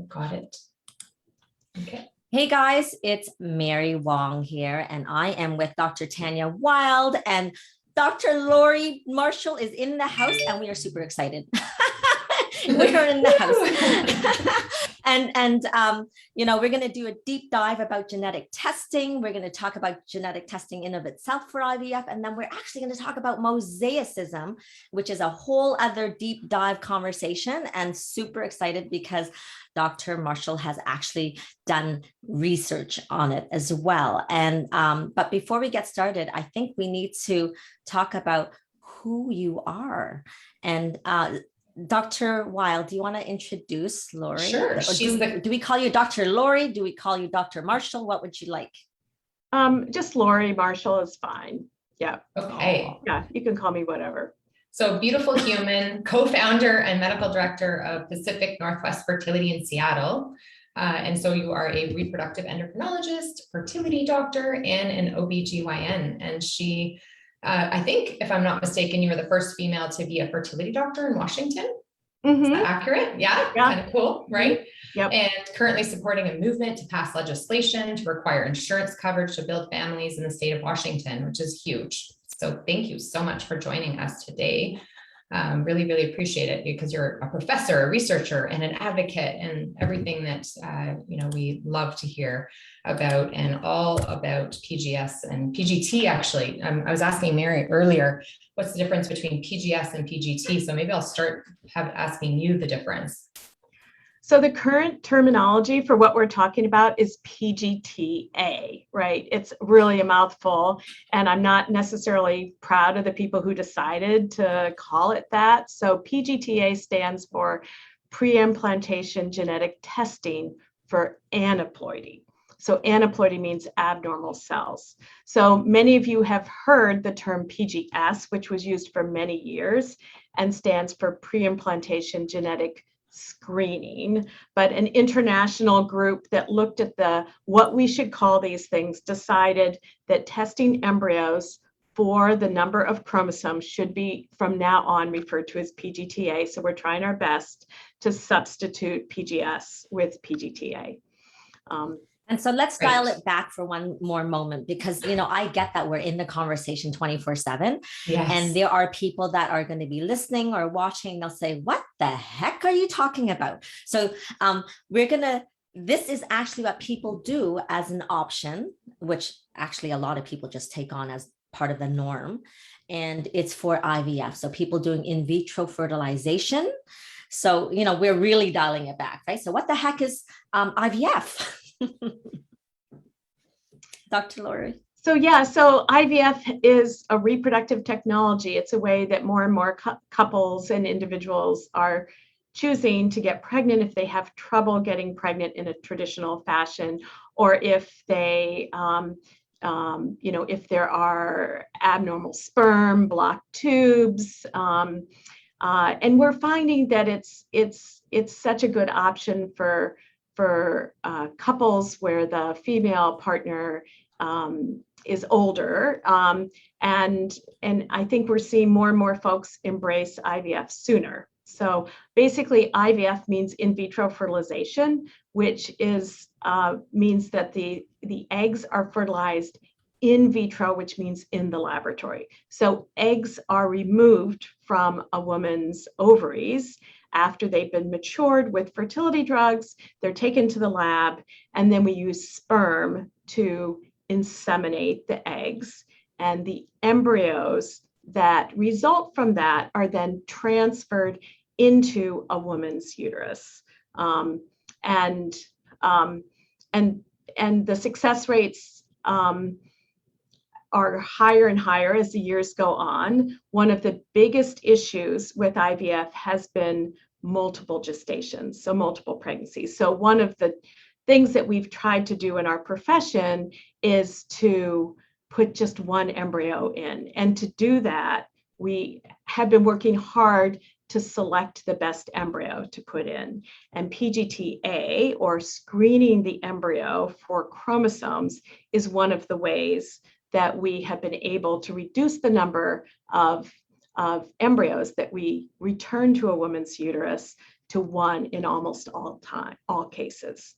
got it. Okay. Hey guys, it's Mary Wong here, and I am with Dr. Tanya Wild, and Dr. Laurie Marshall is in the house, and we are super excited. We are in the house. We're going to do a deep dive about genetic testing. We're going to talk about genetic testing in of itself for IVF. And then we're actually going to talk about mosaicism, which is a whole other deep dive conversation, and super excited because Dr. Marshall has actually done research on it as well. But before we get started, I think we need to talk about who you are. And Dr. Wild, do you want to introduce Laurie? Sure. Do we call you Dr. Laurie? Do we call you Dr. Marshall? What would you like? Just Laurie Marshall is fine. Yeah. Okay. Yeah, you can call me whatever. So beautiful human, co-founder and medical director of Pacific Northwest Fertility in Seattle. And so you are a reproductive endocrinologist, fertility doctor, and an OBGYN. And she, I think, if I'm not mistaken, you were the first female to be a fertility doctor in Washington. Mm-hmm. Is that accurate? Yeah. Kind of cool, right? Yep. And currently supporting a movement to pass legislation to require insurance coverage to build families in the state of Washington, which is huge. So thank you so much for joining us today. Really, really appreciate it, because you're a professor, a researcher, and an advocate, and everything that we love to hear about, and all about PGS and PGT. Actually, I was asking Mary earlier, what's the difference between PGS and PGT? So maybe I'll start asking you the difference. So the current terminology for what we're talking about is PGTA, right? It's really a mouthful, and I'm not necessarily proud of the people who decided to call it that. So PGTA stands for pre-implantation genetic testing for aneuploidy. So aneuploidy means abnormal cells. So many of you have heard the term PGS, which was used for many years and stands for pre-implantation genetic screening, but an international group that looked at what we should call these things decided that testing embryos for the number of chromosomes should be from now on referred to as PGTA. So we're trying our best to substitute PGS with PGTA. And so let's dial it back for one more moment, because, I get that we're in the conversation 24/7. Yes. And there are people that are going to be listening or watching. They'll say, what the heck are you talking about? So this is actually what people do as an option, which actually a lot of people just take on as part of the norm. And it's for IVF. So people doing in vitro fertilization. So, we're really dialing it back, right? So what the heck is IVF? Dr. Laurie. So IVF is a reproductive technology. It's a way that more and more couples and individuals are choosing to get pregnant if they have trouble getting pregnant in a traditional fashion, or if they, if there are abnormal sperm, blocked tubes, and we're finding that it's such a good option for couples where the female partner is older, and I think we're seeing more and more folks embrace IVF sooner. So basically, IVF means in vitro fertilization, which means that the eggs are fertilized in vitro, which means in the laboratory. So eggs are removed from a woman's ovaries after they've been matured with fertility drugs. They're taken to the lab, and then we use sperm to inseminate the eggs. And the embryos that result from that are then transferred into a woman's uterus. And the success rates are higher and higher as the years go on. One of the biggest issues with IVF has been multiple gestations, so multiple pregnancies. So one of the things that we've tried to do in our profession is to put just one embryo in. And to do that, we have been working hard to select the best embryo to put in. And PGTA, or screening the embryo for chromosomes, is one of the ways that we have been able to reduce the number of embryos that we return to a woman's uterus to 1 in almost all cases.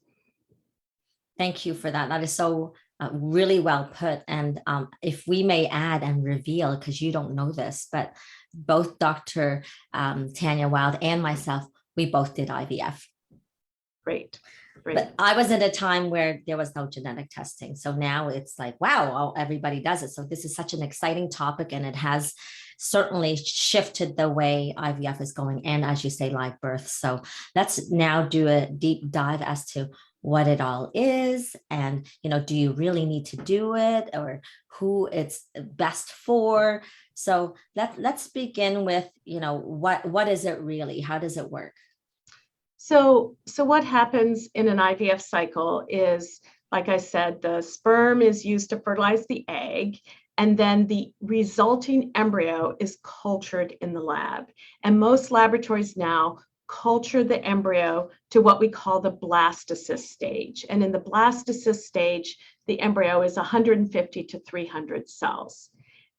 Thank you for that. That is so really well put. And if we may add and reveal, because you don't know this, but both Dr. Tanya Wild and myself, we both did IVF. Great. But I was at a time where there was no genetic testing. So now it's like, wow, everybody does it. So this is such an exciting topic, and it has certainly shifted the way IVF is going. And as you say, live birth. So let's now do a deep dive as to what it all is, and do you really need to do it, or who it's best for? So let's begin with what is it really? How does it work? So what happens in an IVF cycle is, like I said, the sperm is used to fertilize the egg, and then the resulting embryo is cultured in the lab. And most laboratories now culture the embryo to what we call the blastocyst stage. And in the blastocyst stage, the embryo is 150 to 300 cells.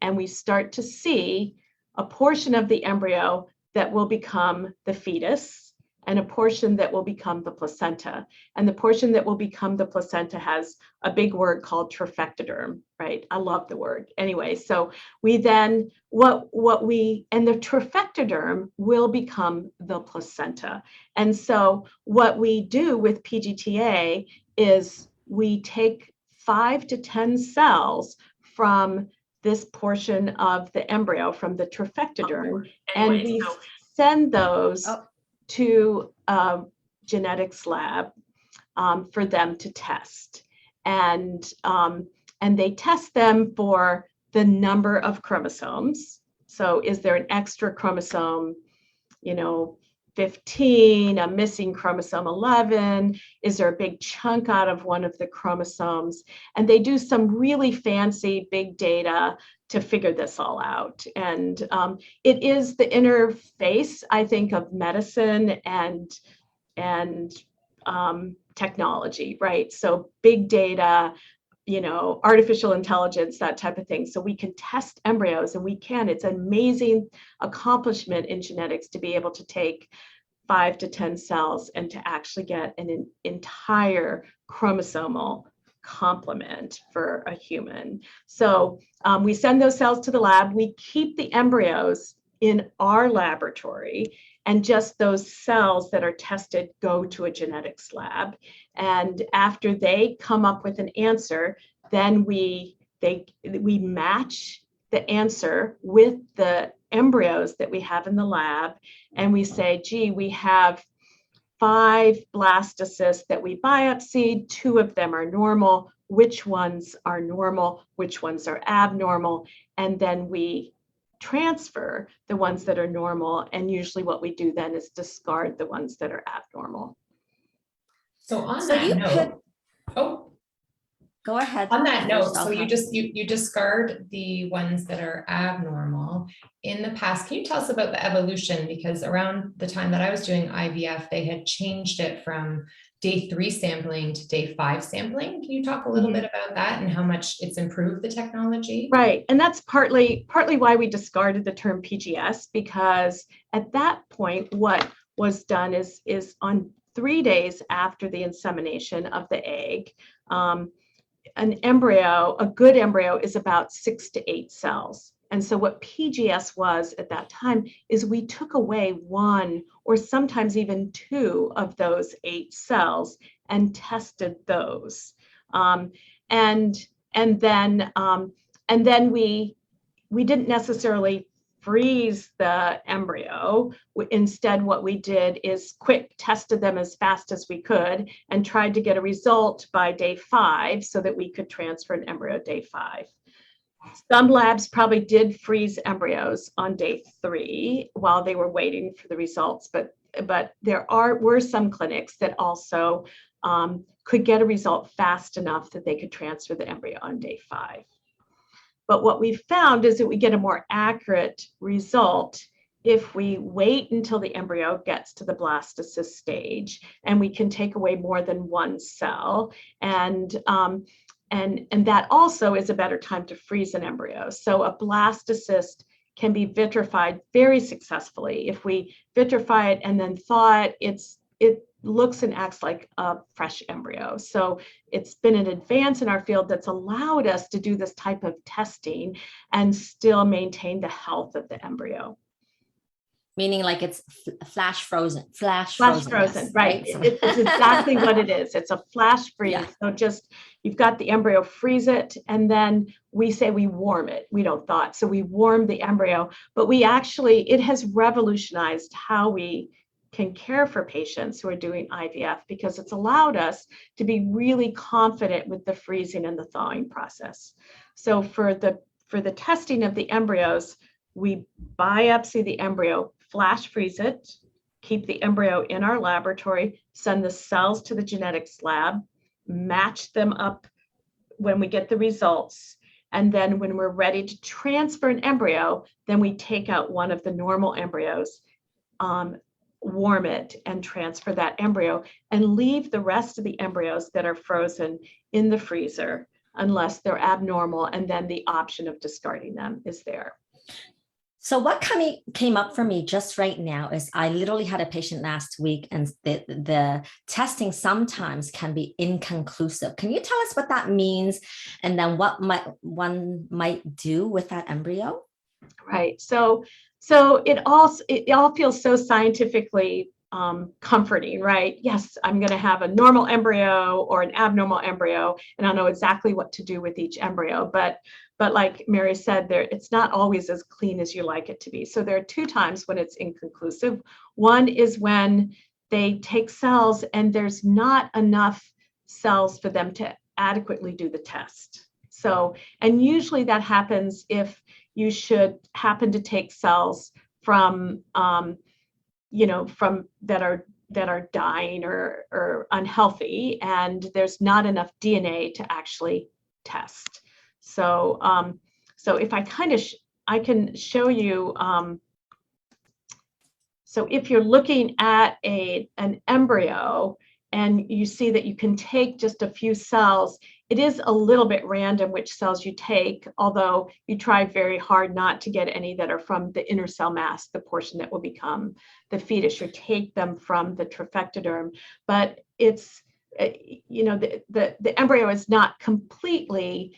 And we start to see a portion of the embryo that will become the fetus, and a portion that will become the placenta. And the portion that will become the placenta has a big word called trophectoderm, right? I love the word. Anyway, so we then, and the trophectoderm will become the placenta. And so what we do with PGTA is we take 5 to 10 cells from this portion of the embryo, from the trophectoderm, and we send those to a genetics lab for them to test. And they test them for the number of chromosomes. So is there an extra chromosome, 15, a missing chromosome 11? Is there a big chunk out of one of the chromosomes? And they do some really fancy big data to figure this all out. And it is the interface, I think, of medicine and technology, right? So big data, artificial intelligence, that type of thing. So we can test embryos, and it's an amazing accomplishment in genetics to be able to take 5 to 10 cells and to actually get an entire chromosomal complement for a human. So we send those cells to the lab. We keep the embryos in our laboratory, and just those cells that are tested go to a genetics lab. And after they come up with an answer, then we match the answer with the embryos that we have in the lab, and we say, gee, we have 5 blastocysts that we biopsied, 2 of them are normal, which ones are normal, which ones are abnormal, and then we transfer the ones that are normal, and usually what we do then is discard the ones that are abnormal. So on that note, go ahead. On that note, so you discard the ones that are abnormal. In the past, can you tell us about the evolution? Because around the time that I was doing IVF, they had changed it from day 3 sampling to day 5 sampling. Can you talk a little bit about that and how much it's improved the technology? Right, and that's partly why we discarded the term PGS, because at that point, what was done is on 3 days after the insemination of the egg, an embryo, a good embryo, is about 6 to 8 cells. And so what PGS was at that time is we took away 1 or sometimes even 2 of those 8 cells and tested those. And then we didn't necessarily freeze the embryo. Instead, what we did is quick tested them as fast as we could and tried to get a result by day 5 so that we could transfer an embryo day 5. Some labs probably did freeze embryos on day 3 while they were waiting for the results, but there were some clinics that also could get a result fast enough that they could transfer the embryo on day 5. But what we found is that we get a more accurate result if we wait until the embryo gets to the blastocyst stage, and we can take away more than 1 cell. And that also is a better time to freeze an embryo. So a blastocyst can be vitrified very successfully. If we vitrify it and then thaw it, it looks and acts like a fresh embryo. So it's been an advance in our field that's allowed us to do this type of testing and still maintain the health of the embryo. Meaning like it's flash frozen, Flash yes, frozen, right? So- It's exactly what it is. It's a flash freeze. Yeah. So just, you've got the embryo, freeze it, and then we say we warm it. We don't thaw it. So we warm the embryo, but it has revolutionized how we can care for patients who are doing IVF, because it's allowed us to be really confident with the freezing and the thawing process. So for the testing of the embryos, we biopsy the embryo, flash freeze it, keep the embryo in our laboratory, send the cells to the genetics lab, match them up when we get the results. And then when we're ready to transfer an embryo, then we take out one of the normal embryos, warm it and transfer that embryo, and leave the rest of the embryos that are frozen in the freezer unless they're abnormal, and then the option of discarding them is there. So what came up for me just right now is I literally had a patient last week, and the testing sometimes can be inconclusive. Can you tell us what that means, and then what one might do with that embryo? Right. So it all feels so scientifically comforting, right? Yes, I'm going to have a normal embryo or an abnormal embryo, and I'll know exactly what to do with each embryo. But like Mary said, it's not always as clean as you like it to be. So there are two times when it's inconclusive. One is when they take cells and there's not enough cells for them to adequately do the test. So, and usually that happens if you should happen to take cells from, from that are dying or unhealthy, and there's not enough DNA to actually test. So, so if I I can show you. So if you're looking at an embryo and you see that you can take just a few cells, it is a little bit random which cells you take, although you try very hard not to get any that are from the inner cell mass, the portion that will become the fetus. You take them from the trophectoderm, but it's, the embryo is not completely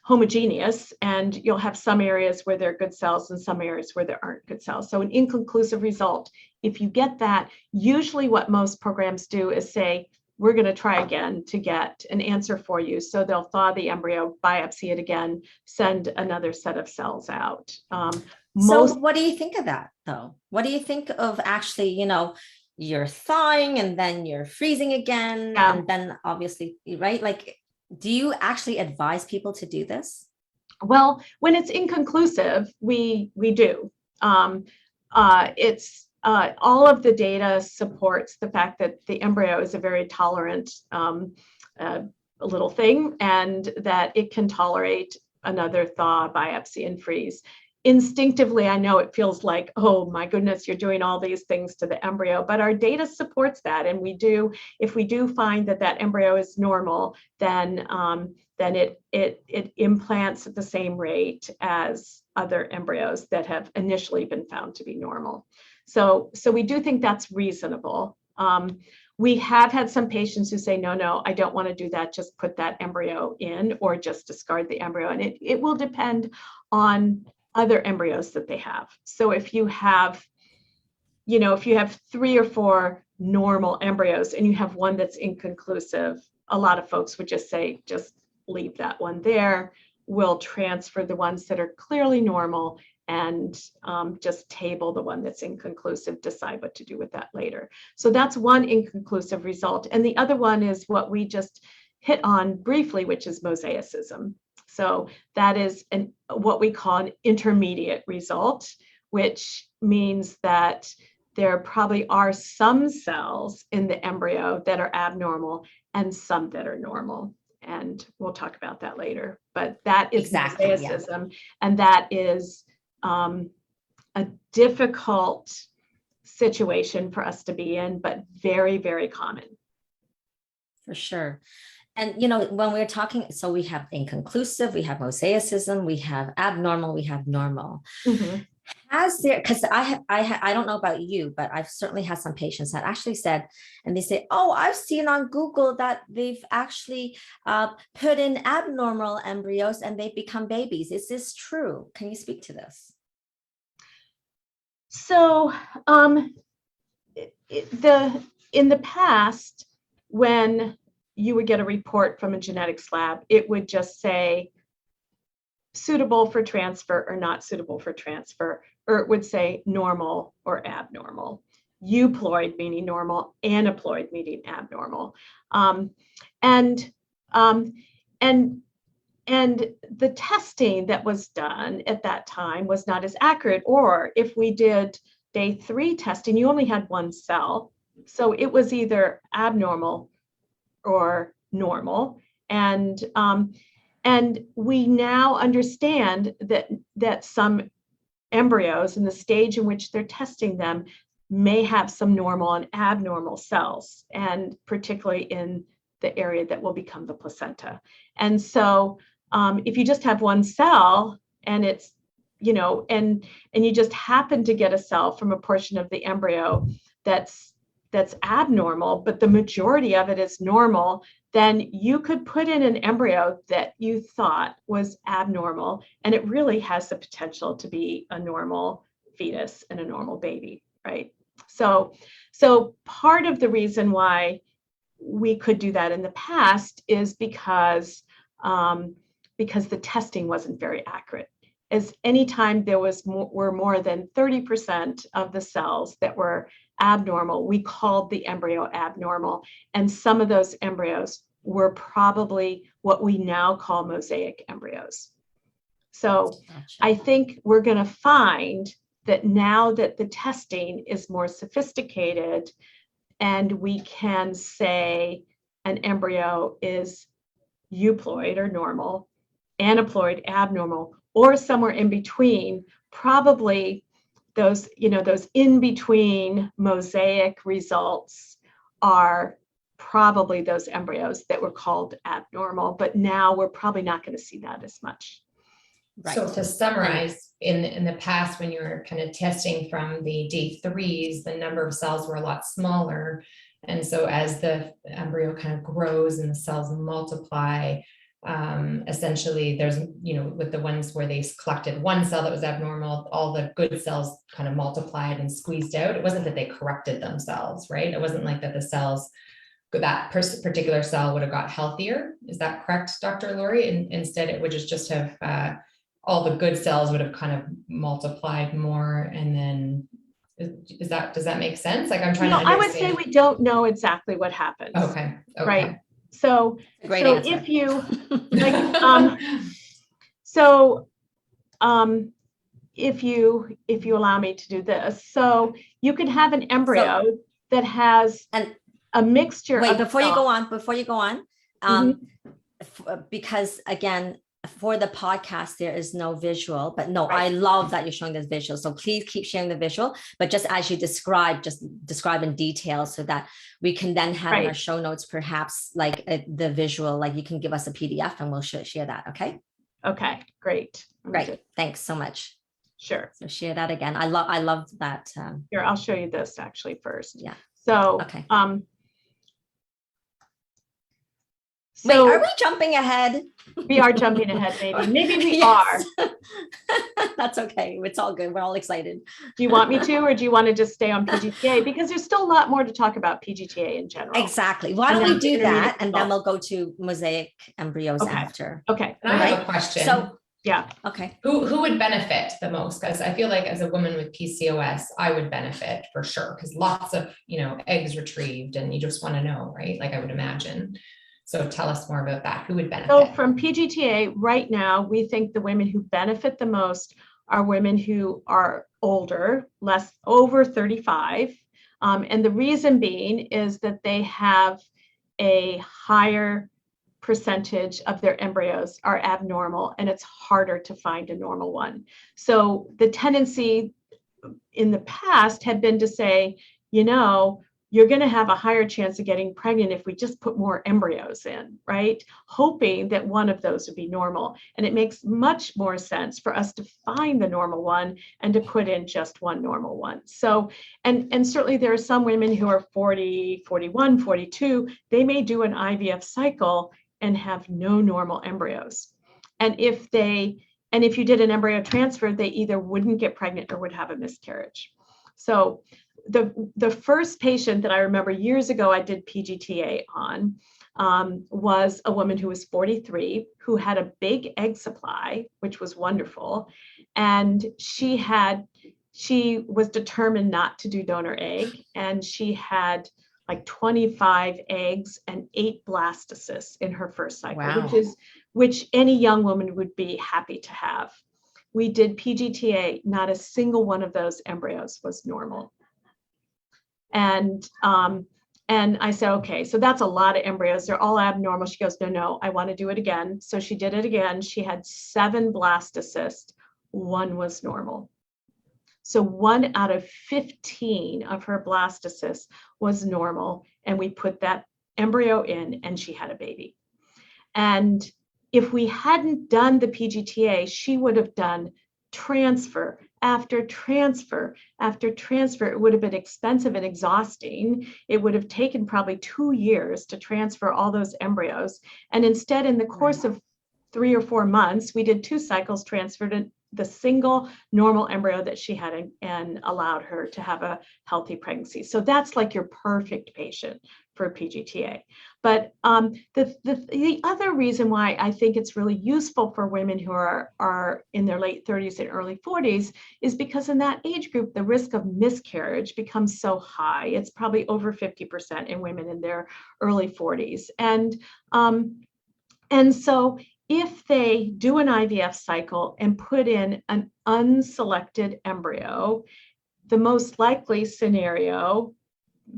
homogeneous, and you'll have some areas where there are good cells and some areas where there aren't good cells. So an inconclusive result, if you get that, usually what most programs do is say, we're going to try again to get an answer for you. So they'll thaw the embryo, biopsy it again, send another set of cells out. So what do you think of that, though? What do you think of actually, you're thawing and then you're freezing again, and then obviously, right? Like, do you actually advise people to do this? Well, when it's inconclusive, we do. It's all of the data supports the fact that the embryo is a very tolerant little thing, and that it can tolerate another thaw, biopsy, and freeze. Instinctively, I know it feels like, oh my goodness, you're doing all these things to the embryo, but our data supports that. And if we do find that embryo is normal, then it implants at the same rate as other embryos that have initially been found to be normal. So we do think that's reasonable. We have had some patients who say, no, I don't want to do that. Just put that embryo in, or just discard the embryo. And it will depend on other embryos that they have. So if you have 3 or 4 normal embryos and you have one that's inconclusive, a lot of folks would just say, just leave that one there. We'll transfer the ones that are clearly normal and just table the one that's inconclusive, decide what to do with that later. So that's one inconclusive result. And the other one is what we just hit on briefly, which is mosaicism. So that is what we call an intermediate result, which means that there probably are some cells in the embryo that are abnormal and some that are normal. And we'll talk about that later. But that is exactly, mosaicism, and that is a difficult situation for us to be in, but very, very common. For sure. And, you know, when we're talking, so we have inconclusive, we have mosaicism, we have abnormal, we have normal. Mhm. Has there, because I don't know about you, but I've certainly had some patients that actually said, and they say, oh, I've seen on Google that they've actually put in abnormal embryos and they've become babies. Is this true? Can you speak to this? So in the past, when you would get a report from a genetics lab, it would just say suitable for transfer or not suitable for transfer, or it would say normal or abnormal. Euploid meaning normal, aneuploid meaning abnormal. And the testing that was done at that time was not as accurate. Or if we did day 3 testing, you only had one cell. So it was either abnormal or normal. And we now understand that some embryos in the stage in which they're testing them may have some normal and abnormal cells, and particularly in the area that will become the placenta. And so if you just have one cell and it's, you know, and you just happen to get a cell from a portion of the embryo that's abnormal, but the majority of it is normal, then you could put in an embryo that you thought was abnormal, and it really has the potential to be a normal fetus and a normal baby, right? So part of the reason why we could do that in the past is because the testing wasn't very accurate. As anytime there were more than 30% of the cells that were abnormal, we called the embryo abnormal. And some of those embryos were probably what we now call mosaic embryos. So Gotcha. I think we're going to find that now that the testing is more sophisticated and we can say an embryo is euploid or normal, aneuploid, abnormal, or somewhere in between, probably those in between mosaic results are probably those embryos that were called abnormal, but now we're probably not going to see that as much. Right. So to summarize, in the past, when you were kind of testing from the day 3s, the number of cells were a lot smaller. And so as the embryo kind of grows and the cells multiply, essentially there's, with the ones where they collected one cell that was abnormal, all the good cells kind of multiplied and squeezed out. It wasn't that they corrected themselves, right? It wasn't like that the cells, that particular cell would have got healthier. Is that correct, Dr. Laurie? And instead it would just have, all the good cells would have kind of multiplied more. And then does that make sense? Like I'm trying to understand. I would say we don't know exactly what happens. Okay. Right. So, Great so answer. if you like, if you allow me to do this, so you could have an embryo that has a mixture. Wait, of before you cells. go on, because again, for the podcast, there is no visual, but no, right. I love that you're showing this visual. So please keep sharing the visual, but just as you describe, just describe in detail so that we can then have in our show notes, perhaps like the visual, like you can give us a PDF and we'll share that. Okay. Okay, great. Great. Thanks so much. Sure. So share that again. I love that. Here, I'll show you this actually first. Yeah. So, okay. So wait, are we jumping ahead? We are jumping ahead, maybe we are. That's okay. It's all good. We're all excited. Do you want me to, or do you want to just stay on PGTA? Because there's still a lot more to talk about PGTA in general. Exactly. Why don't we do that? And then we'll go to mosaic embryos after. Okay. And I have a question. So, yeah. Okay. Who would benefit the most? Because I feel like as a woman with PCOS, I would benefit for sure. Because lots of, eggs retrieved and you just want to know, right? Like I would imagine. So tell us more about that. Who would benefit? So from PGTA right now, we think the women who benefit the most are women who are older, over 35. And the reason being is that they have a higher percentage of their embryos are abnormal, and it's harder to find a normal one. So the tendency in the past had been to say, you're going to have a higher chance of getting pregnant if we just put more embryos in, right? Hoping that one of those would be normal. And it makes much more sense for us to find the normal one and to put in just one normal one. So, and certainly there are some women who are 40, 41, 42, they may do an IVF cycle and have no normal embryos. And if you did an embryo transfer, they either wouldn't get pregnant or would have a miscarriage. So the first patient that I remember years ago I did PGTA on was a woman who was 43, who had a big egg supply, which was wonderful. And she was determined not to do donor egg. And she had like 25 eggs and 8 blastocysts in her first cycle, Wow. which any young woman would be happy to have. We did PGTA, not a single one of those embryos was normal. And I said, okay, so that's a lot of embryos. They're all abnormal. She goes, no, I want to do it again. So she did it again. She had 7 blastocysts. 1 was normal. So 1 out of 15 of her blastocysts was normal. And we put that embryo in and she had a baby. And if we hadn't done the PGTA, she would have done transfer after transfer after transfer. It would have been expensive and exhausting. It would have taken probably 2 years to transfer all those embryos. And instead, in the course of 3 or 4 months, we did 2 cycles, transferred the single normal embryo that she had and allowed her to have a healthy pregnancy. So that's like your perfect patient for PGTA. But the other reason why I think it's really useful for women who are in their late 30s and early 40s is because in that age group, the risk of miscarriage becomes so high. It's probably over 50% in women in their early 40s. And so if they do an IVF cycle and put in an unselected embryo, the most likely scenario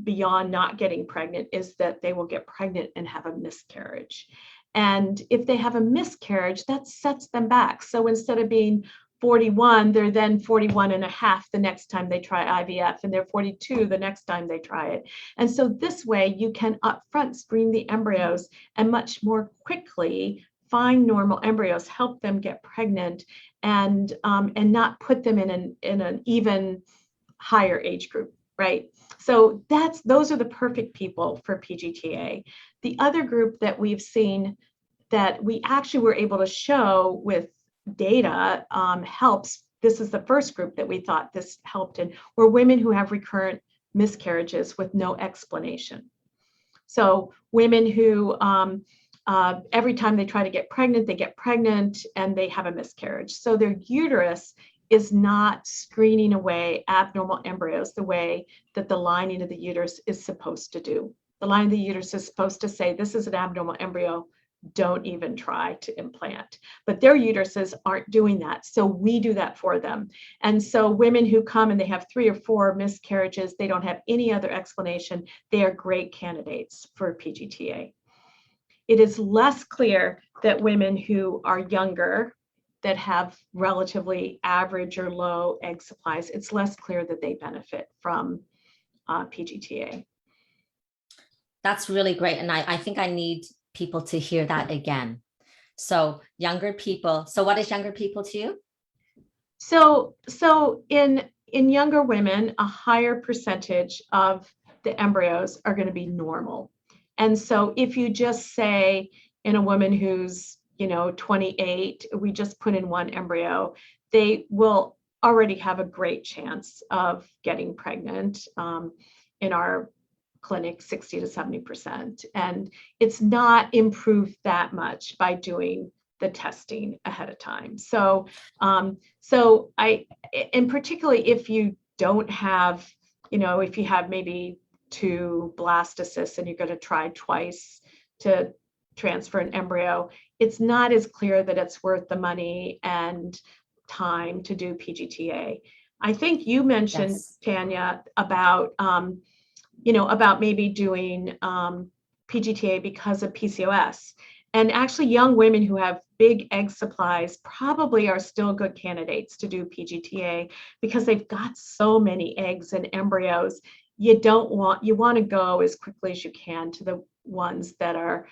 beyond not getting pregnant is that they will get pregnant and have a miscarriage. And if they have a miscarriage, that sets them back. So instead of being 41, they're then 41 and a half the next time they try IVF, and they're 42 the next time they try it. And so this way you can upfront screen the embryos and much more quickly find normal embryos, help them get pregnant, and not put them in an even higher age group, right? So those are the perfect people for PGTA. The other group that we've seen that we actually were able to show with data helps. This is the first group that we thought this helped in, were women who have recurrent miscarriages with no explanation. So women who every time they try to get pregnant, they get pregnant and they have a miscarriage. So their uterus is not screening away abnormal embryos the way that the lining of the uterus is supposed to do. The lining of the uterus is supposed to say, this is an abnormal embryo, don't even try to implant. But their uteruses aren't doing that. So we do that for them. And so women who come and they have 3 or 4 miscarriages, they don't have any other explanation, they are great candidates for PGTA. It is less clear that women who are younger, that have relatively average or low egg supplies, it's less clear that they benefit from PGTA. That's really great. And I think I need people to hear that again. So younger people. So what is younger people to you? So in younger women, a higher percentage of the embryos are going to be normal. And so if you just say in a woman who's 28, we just put in 1 embryo, they will already have a great chance of getting pregnant. In our clinic, 60 to 70%. And it's not improved that much by doing the testing ahead of time. So and particularly if you don't have, if you have maybe 2 blastocysts and you're going to try twice to transfer an embryo, it's not as clear that it's worth the money and time to do PGTA. I think you mentioned, yes, Tanya, about about maybe doing PGTA because of PCOS. And actually young women who have big egg supplies probably are still good candidates to do PGTA because they've got so many eggs and embryos. you want to go as quickly as you can to the ones that are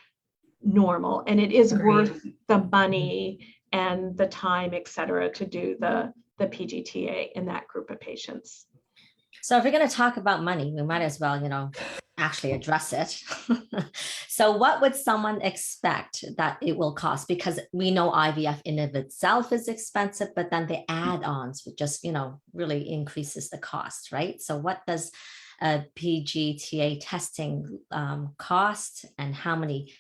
normal, and it is Agreed. worth the money and the time, et cetera, to do the PGTA in that group of patients. So if we're going to talk about money, we might as well, actually address it. So what would someone expect that it will cost? Because we know IVF in of itself is expensive, but then the add-ons would just, really increases the cost, right? So what does PGTA testing cost, and how many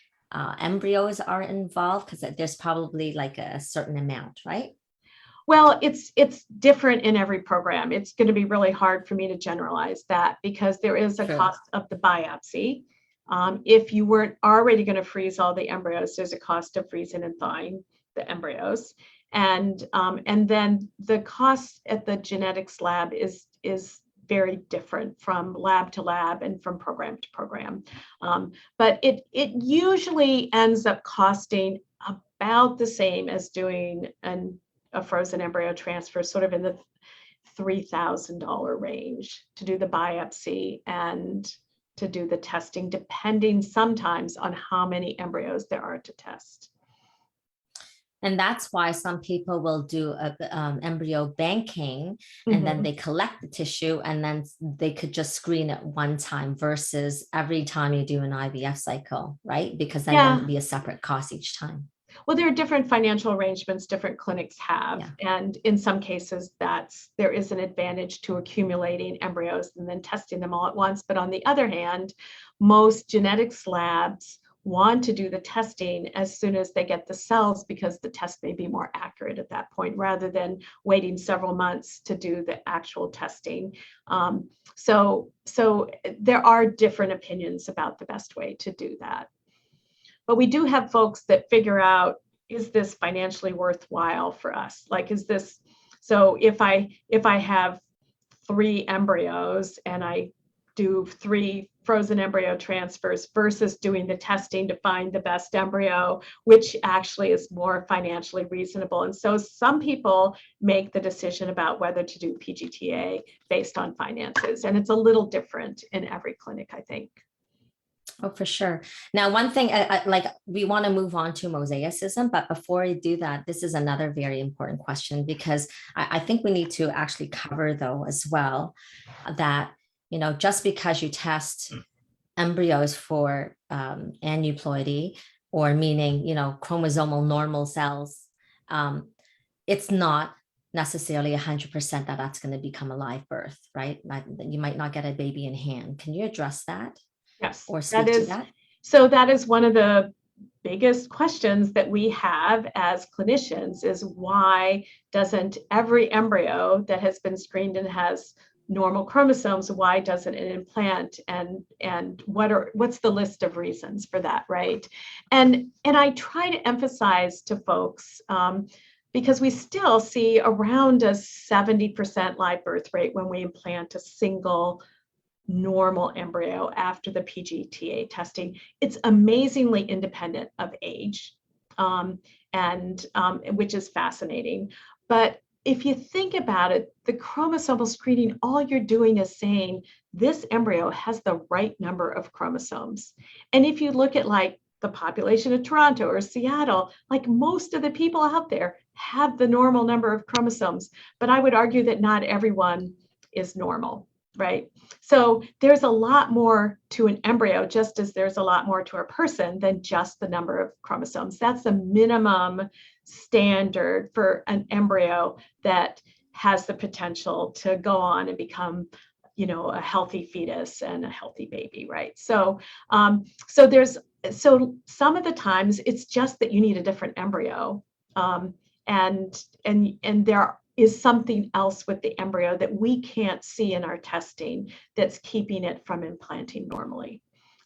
embryos are involved? Because there's probably like a certain amount, right? Well, it's different in every program. It's going to be really hard for me to generalize that, because there is a cost of the biopsy. If you weren't already going to freeze all the embryos, there's a cost of freezing and thawing the embryos. And then the cost at the genetics lab is very different from lab to lab and from program to program. But it usually ends up costing about the same as doing a frozen embryo transfer, sort of in the $3,000 range to do the biopsy and to do the testing, depending sometimes on how many embryos there are to test. And that's why some people will do embryo banking, and then they collect the tissue, and then they could just screen it one time versus every time you do an IVF cycle, right? Because then it would be a separate cost each time. Well, there are different financial arrangements different clinics have. And in some cases, there is an advantage to accumulating embryos and then testing them all at once. But on the other hand, most genetics labs want to do the testing as soon as they get the cells, because the test may be more accurate at that point, rather than waiting several months to do the actual testing. So there are different opinions about the best way to do that. But we do have folks that figure out, is this financially worthwhile for us? Like, is this, so if I have 3 embryos and I do 3 frozen embryo transfers versus doing the testing to find the best embryo, which actually is more financially reasonable. And so some people make the decision about whether to do PGTA based on finances. And it's a little different in every clinic, I think. Oh, for sure. Now, one thing, like, we want to move on to mosaicism, but before we do that, this is another very important question, because I think we need to actually cover, though, as well, that, just because you test embryos for aneuploidy, or meaning, chromosomal normal cells, it's not necessarily 100% that that's going to become a live birth, right? You might not get a baby in hand. Can you address that? Yes, or speak to that? So that is one of the biggest questions that we have as clinicians, is why doesn't every embryo that has been screened and has normal chromosomes, why doesn't it implant? And what's the list of reasons for that, right? And I try to emphasize to folks, because we still see around a 70% live birth rate when we implant a single normal embryo after the PGTA testing. It's amazingly independent of age, which is fascinating. But if you think about it, the chromosomal screening, all you're doing is saying this embryo has the right number of chromosomes. And if you look at like the population of Toronto or Seattle, like most of the people out there have the normal number of chromosomes, but I would argue that not everyone is normal. Right. So there's a lot more to an embryo, just as there's a lot more to a person than just the number of chromosomes. That's the minimum standard for an embryo that has the potential to go on and become, a healthy fetus and a healthy baby. Right. So so some of the times it's just that you need a different embryo. And there is something else with the embryo that we can't see in our testing that's keeping it from implanting normally.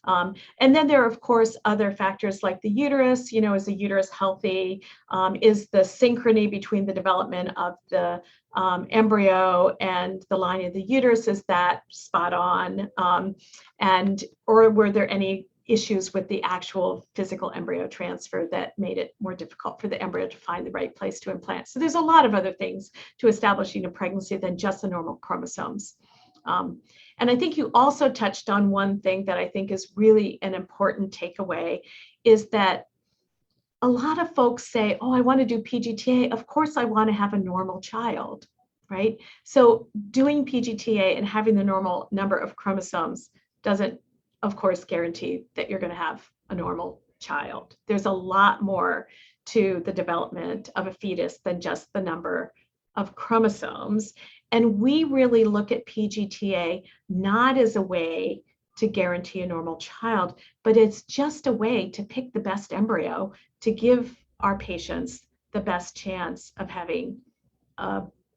And then there are, of course, other factors like the uterus. Is the uterus healthy? Is the synchrony between the development of the embryo and the lining of the uterus, is that spot on? Or were there any issues with the actual physical embryo transfer that made it more difficult for the embryo to find the right place to implant? So there's a lot of other things to establishing a pregnancy than just the normal chromosomes. And I think you also touched on one thing that I think is really an important takeaway, is that a lot of folks say, oh, I want to do PGTA. Of course, I want to have a normal child, right? So doing PGTA and having the normal number of chromosomes doesn't, of course, guarantee that you're going to have a normal child. There's a lot more to the development of a fetus than just the number of chromosomes. And we really look at PGTA not as a way to guarantee a normal child, but it's just a way to pick the best embryo to give our patients the best chance of having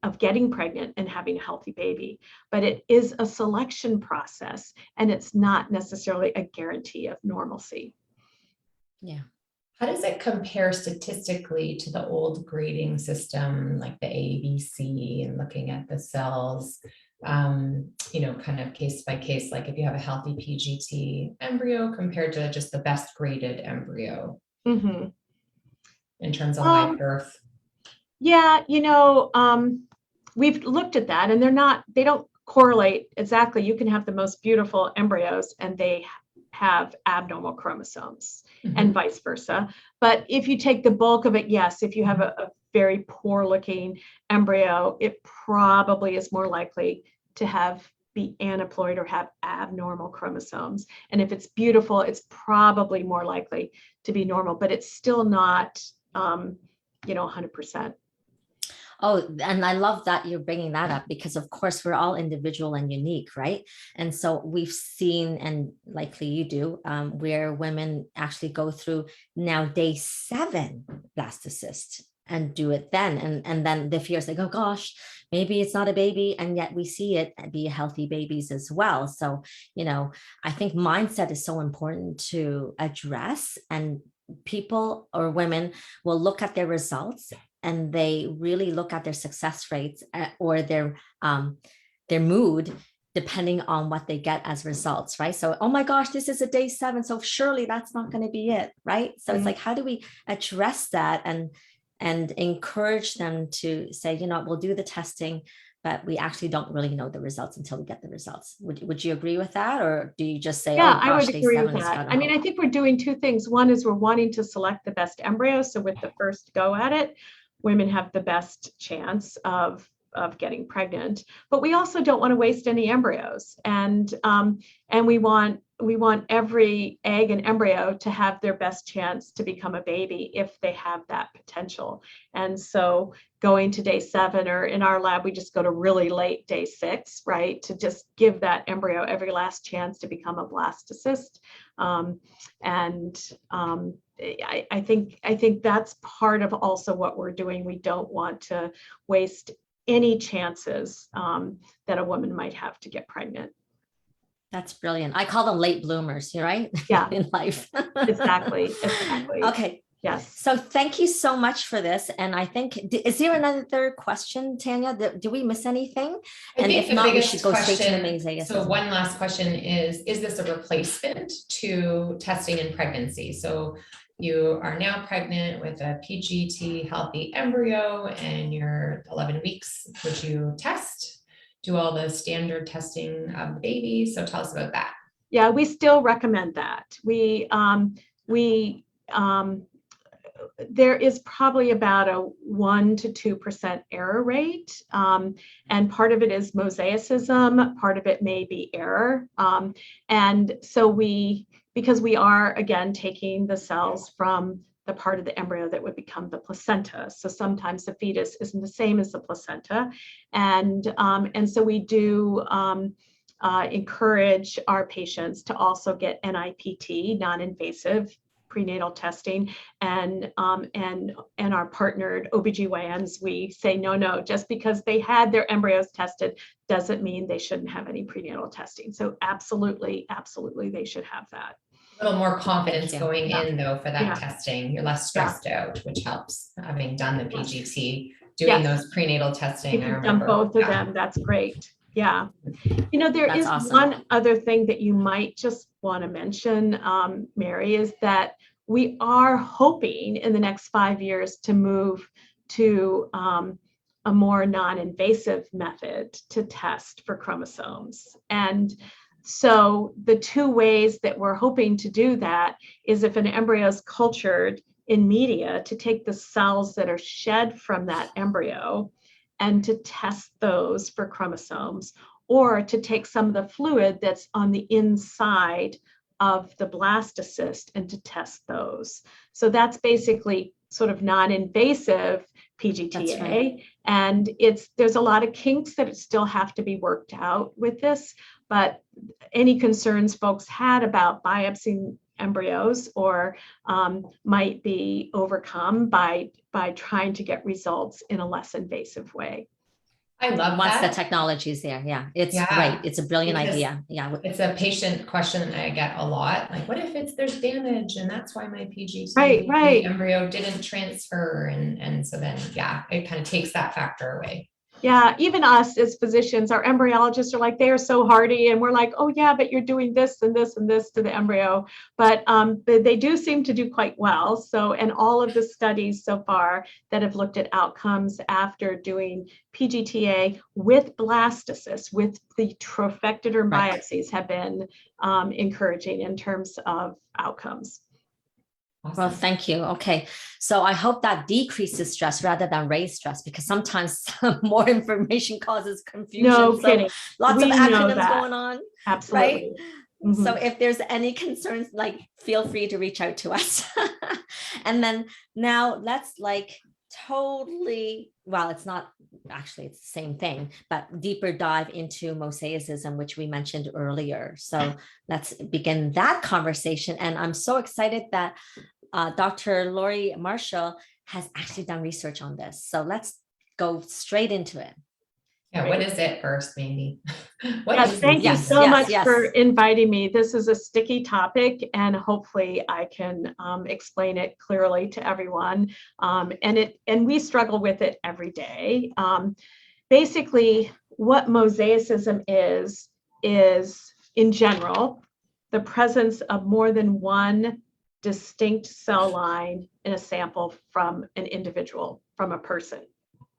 of getting pregnant and having a healthy baby. But it is a selection process, and it's not necessarily a guarantee of normalcy. Yeah. How does it compare statistically to the old grading system, like the ABC, and looking at the cells, kind of case by case, like if you have a healthy PGT embryo compared to just the best graded embryo Mm-hmm. in terms of live birth? Yeah, we've looked at that, and they don't correlate exactly. You can have the most beautiful embryos and they have abnormal chromosomes, and vice versa. But if you take the bulk of it, yes, if you have a very poor looking embryo, it probably is more likely to be aneuploid or have abnormal chromosomes. And if it's beautiful, it's probably more likely to be normal, but it's still not, 100%. Oh, and I love that you're bringing that up, because of course we're all individual and unique, right? And so we've seen, and likely you do, where women actually go through now day 7 blastocyst and do it then. And then the fear is like, oh gosh, maybe it's not a baby. And yet we see it be healthy babies as well. So, I think mindset is so important to address, and people or women will look at their results and they really look at their success rates or their mood, depending on what they get as results, right? So, oh my gosh, this is a day 7, so surely that's not going to be it, right? So it's like, how do we address that and encourage them to say, we'll do the testing, but we actually don't really know the results until we get the results. Would you agree with that? Or do you just say, yeah, oh gosh, I would day agree 7 with is that. gotta I mean, help. I think we're doing 2 things. One is we're wanting to select the best embryo. So with the first go at it, women have the best chance of getting pregnant, but we also don't want to waste any embryos. And we want every egg and embryo to have their best chance to become a baby if they have that potential. And so going to day 7, or in our lab, we just go to really late day 6, right? To just give that embryo every last chance to become a blastocyst. I think that's part of also what we're doing. We don't want to waste any chances that a woman might have to get pregnant. That's brilliant. I call them late bloomers, right? Yeah. In life. Exactly. Okay. Yes. So thank you so much for this. And I think, is there another question, Tanya? Do we miss anything? And if not, we should go straight to the mosaicism. So one last question is this a replacement to testing in pregnancy? So you are now pregnant with a PGT healthy embryo and you're 11 weeks. Would you do all the standard testing of the baby? So tell us about that. Yeah, we still recommend that. There is probably about a 1% to 2% error rate. And part of it is mosaicism, part of it may be error. And so because we are, again, taking the cells from the part of the embryo that would become the placenta. So sometimes the fetus isn't the same as the placenta. And so we do encourage our patients to also get NIPT, non-invasive prenatal testing, and our partnered OBGYNs, we say, no, just because they had their embryos tested doesn't mean they shouldn't have any prenatal testing. So absolutely, they should have that. A little more confidence going in though for that testing. You're less stressed out, which helps, having done the PGT, doing those prenatal testing. If you've done both of them, that's great. Yeah. There is awesome. One other thing that you might just want to mention, Mary, is that we are hoping in the next 5 years to move to a more non-invasive method to test for chromosomes. And so the two ways that we're hoping to do that is if an embryo is cultured in media, to take the cells that are shed from that embryo and to test those for chromosomes, or to take some of the fluid that's on the inside of the blastocyst and to test those. So that's basically sort of non-invasive PGTA. Right. And there's a lot of kinks that still have to be worked out with this, but any concerns folks had about biopsying embryos or might be overcome by trying to get results in a less invasive way. I love Once that. the technology is there. Yeah, it's Yeah, great. It's a brilliant because idea. Yeah. it's a patient question that I get a lot. Like, what if there's damage and that's why my PGT Right. embryo didn't transfer? And so then, yeah, it kind of takes that factor away. Yeah, even us as physicians, our embryologists are like, they are so hardy. And we're like, oh yeah, but you're doing this and this and this to the embryo. But they do seem to do quite well. So, and all of the studies so far that have looked at outcomes after doing PGTA with blastocysts, with the trophectoderm biopsies have been encouraging in terms of outcomes. Awesome. Well, thank you. Okay. So I hope that decreases stress rather than raise stress, because sometimes more information causes confusion. No kidding. Lots of acronyms going on. Absolutely. Right? So if there's any concerns, like, feel free to reach out to us. And then now let's totally, well, it's not actually, it's the same thing, but deeper dive into mosaicism, which we mentioned earlier. So let's begin that conversation. And I'm so excited that Dr. Laurie Marshall has actually done research on this. So let's go straight into it. Yeah, what is it first, maybe? Thank you so much for inviting me. This is a sticky topic, and hopefully I can explain it clearly to everyone. And we struggle with it every day. Basically, what mosaicism is in general the presence of more than one distinct cell line in a sample from an individual, from a person,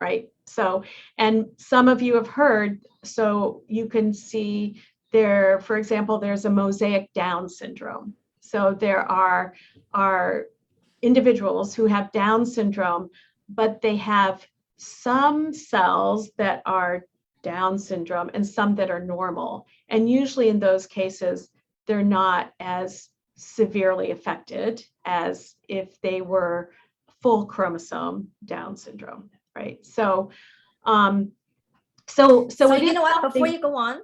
right? So, and some of you have heard, so you can see there, for example, there's a mosaic Down syndrome. So there are individuals who have Down syndrome, but they have some cells that are Down syndrome and some that are normal. And usually in those cases, they're not as severely affected as if they were full chromosome Down syndrome, right? So you know what, before you go on,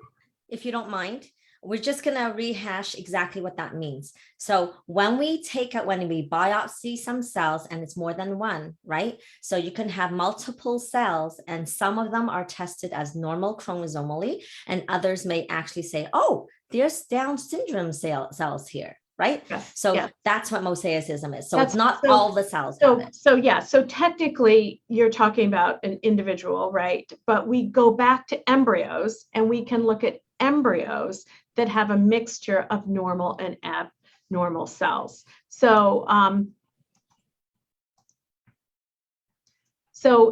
if you don't mind, we're just going to rehash exactly what that means. So when we biopsy some cells, and it's more than one, right? So you can have multiple cells, and some of them are tested as normal chromosomally, and others may actually say, oh, there's Down syndrome cells here, right? Yes, so yes. That's what mosaicism is. So it's not all the cells. So technically you're talking about an individual, right? But we go back to embryos, and we can look at embryos that have a mixture of normal and abnormal cells. So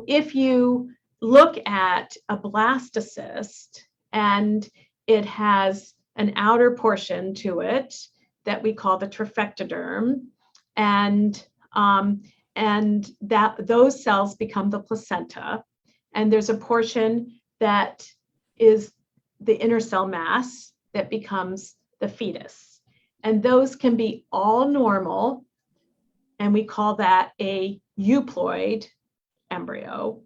if you look at a blastocyst and it has an outer portion to it that we call the trophectoderm, and that those cells become the placenta, and there's a portion that is the inner cell mass that becomes the fetus, and those can be all normal, and we call that a euploid embryo.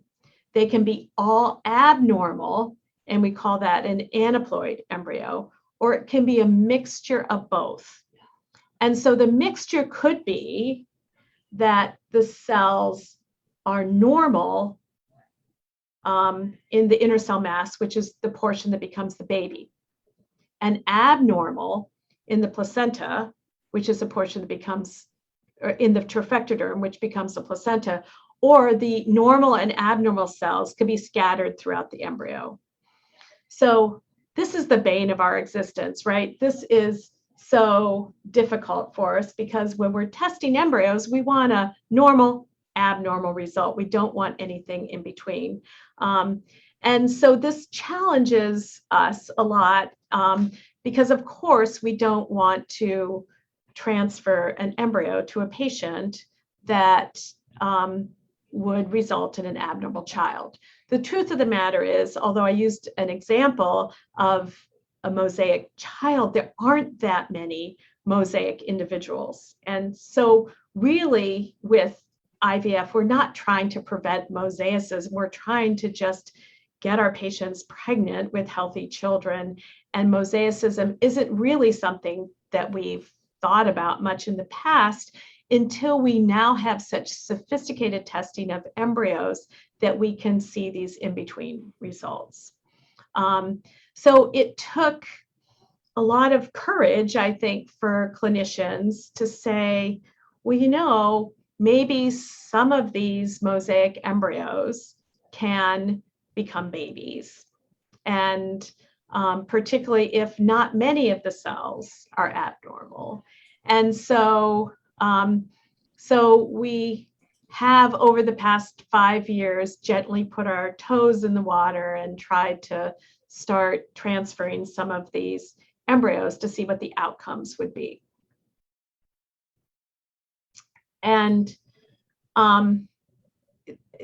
They can be all abnormal, and we call that an aneuploid embryo, or it can be a mixture of both. And so the mixture could be that the cells are normal in the inner cell mass, which is the portion that becomes the baby, and abnormal in the placenta, which is the portion that becomes, or in the trophectoderm, which becomes the placenta, or the normal and abnormal cells could be scattered throughout the embryo. So this is the bane of our existence, right? This is so difficult for us because when we're testing embryos, we want a normal abnormal result. We don't want anything in between. And so this challenges us a lot because, of course, we don't want to transfer an embryo to a patient that would result in an abnormal child. The truth of the matter is, although I used an example of a mosaic child, there aren't that many mosaic individuals. And so really with IVF, we're not trying to prevent mosaicism. We're trying to just get our patients pregnant with healthy children. And mosaicism isn't really something that we've thought about much in the past until we now have such sophisticated testing of embryos that we can see these in-between results. So it took a lot of courage, I think, for clinicians to say, well, you know, maybe some of these mosaic embryos can become babies. And particularly if not many of the cells are abnormal. And so, so we have over the past 5 years gently put our toes in the water and tried to start transferring some of these embryos to see what the outcomes would be. And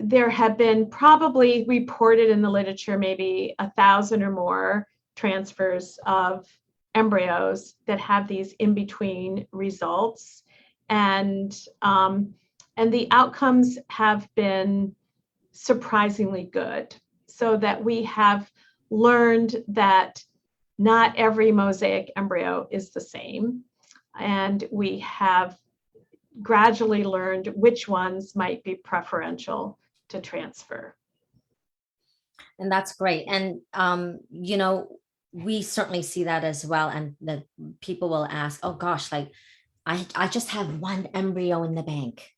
there have been probably reported in the literature maybe 1,000 or more transfers of embryos that have these in-between results. And the outcomes have been surprisingly good, so that we have learned that not every mosaic embryo is the same. And we have gradually learned which ones might be preferential to transfer. And that's great. And, you know, we certainly see that as well. And the people will ask, oh gosh, like I just have one embryo in the bank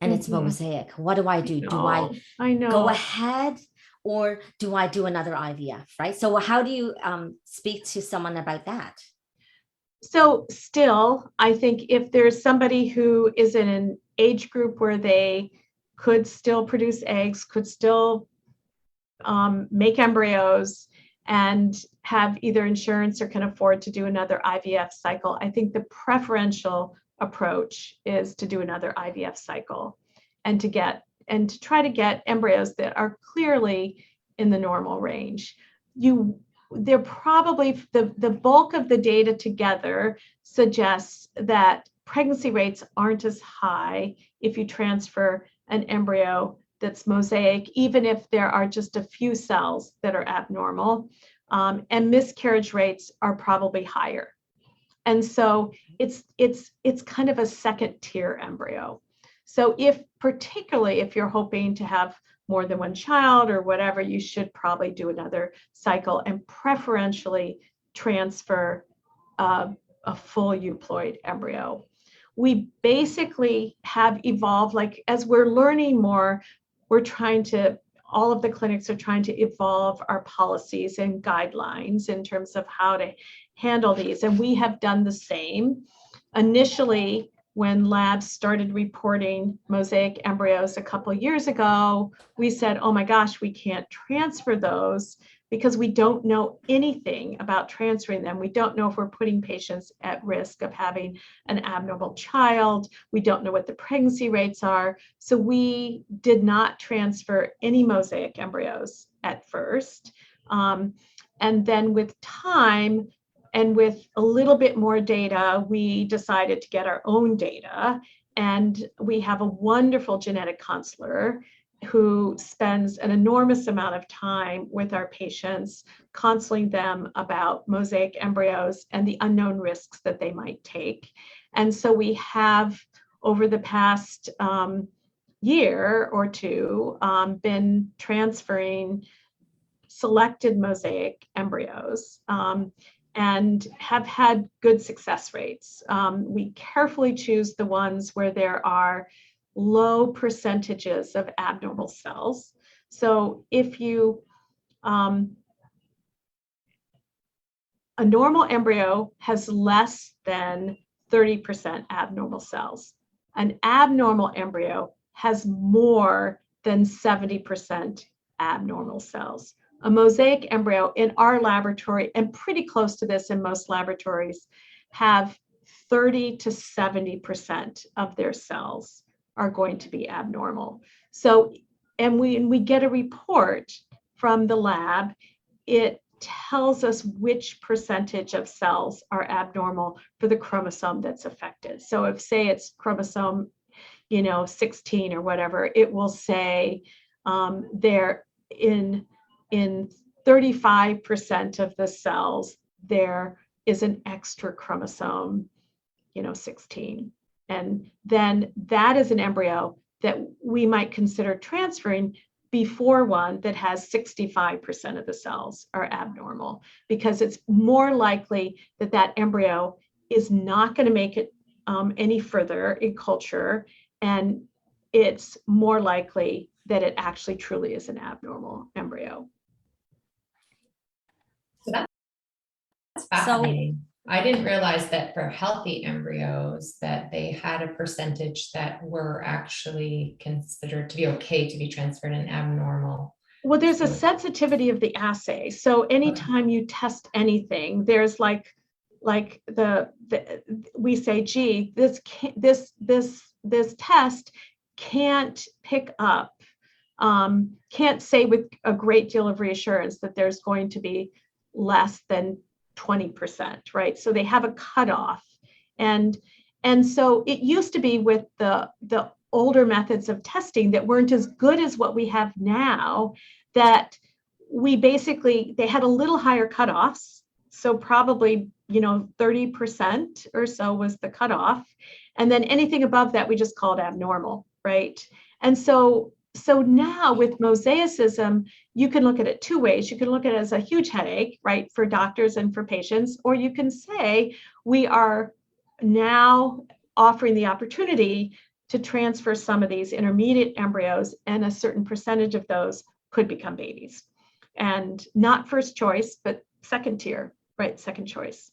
and it's mosaic. What do I do? Do I go ahead or do I do another IVF, right? So how do you speak to someone about that? So still, I think if there's somebody who is in an age group where they could still produce eggs, could still make embryos and have either insurance or can afford to do another IVF cycle, I think the preferential approach is to do another IVF cycle and to try to get embryos that are clearly in the normal range. They're probably the bulk of the data together suggests that pregnancy rates aren't as high if you transfer an embryo that's mosaic, even if there are just a few cells that are abnormal, and miscarriage rates are probably higher. And so it's kind of a second tier embryo. So particularly if you're hoping to have more than one child or whatever, you should probably do another cycle and preferentially transfer a full euploid embryo. We basically have evolved, like as we're learning more, all of the clinics are trying to evolve our policies and guidelines in terms of how to handle these. And we have done the same. Initially, when labs started reporting mosaic embryos a couple of years ago, we said, oh my gosh, we can't transfer those because we don't know anything about transferring them. We don't know if we're putting patients at risk of having an abnormal child. We don't know what the pregnancy rates are. So we did not transfer any mosaic embryos at first. And then with time, and with a little bit more data, we decided to get our own data. And we have a wonderful genetic counselor who spends an enormous amount of time with our patients, counseling them about mosaic embryos and the unknown risks that they might take. And so we have, over the past year or two, been transferring selected mosaic embryos. And have had good success rates. We carefully choose the ones where there are low percentages of abnormal cells. So if a normal embryo has less than 30% abnormal cells. An abnormal embryo has more than 70% abnormal cells. A mosaic embryo in our laboratory, and pretty close to this in most laboratories, have 30 to 70% of their cells are going to be abnormal. So, and when we get a report from the lab, it tells us which percentage of cells are abnormal for the chromosome that's affected. So if, say, it's chromosome, 16 or whatever, it will say there in 35% of the cells, there is an extra chromosome, 16. And then that is an embryo that we might consider transferring before one that has 65% of the cells are abnormal, because it's more likely that that embryo is not going to make it any further in culture, and it's more likely that it actually truly is an abnormal embryo. So that's fascinating. I didn't realize that for healthy embryos that they had a percentage that were actually considered to be okay to be transferred in abnormal. Well, there's a sensitivity of the assay. So anytime you test anything, there's we say, gee, this test can't pick up, can't say with a great deal of reassurance that there's going to be less than 20%, right? So they have a cutoff. And so it used to be with the older methods of testing that weren't as good as what we have now, that they had a little higher cutoffs. So probably, 30% or so was the cutoff. And then anything above that, we just called abnormal, right? And so now with mosaicism, you can look at it two ways. You can look at it as a huge headache, right, for doctors and for patients, or you can say we are now offering the opportunity to transfer some of these intermediate embryos, and a certain percentage of those could become babies. And not first choice, but second tier, right, second choice.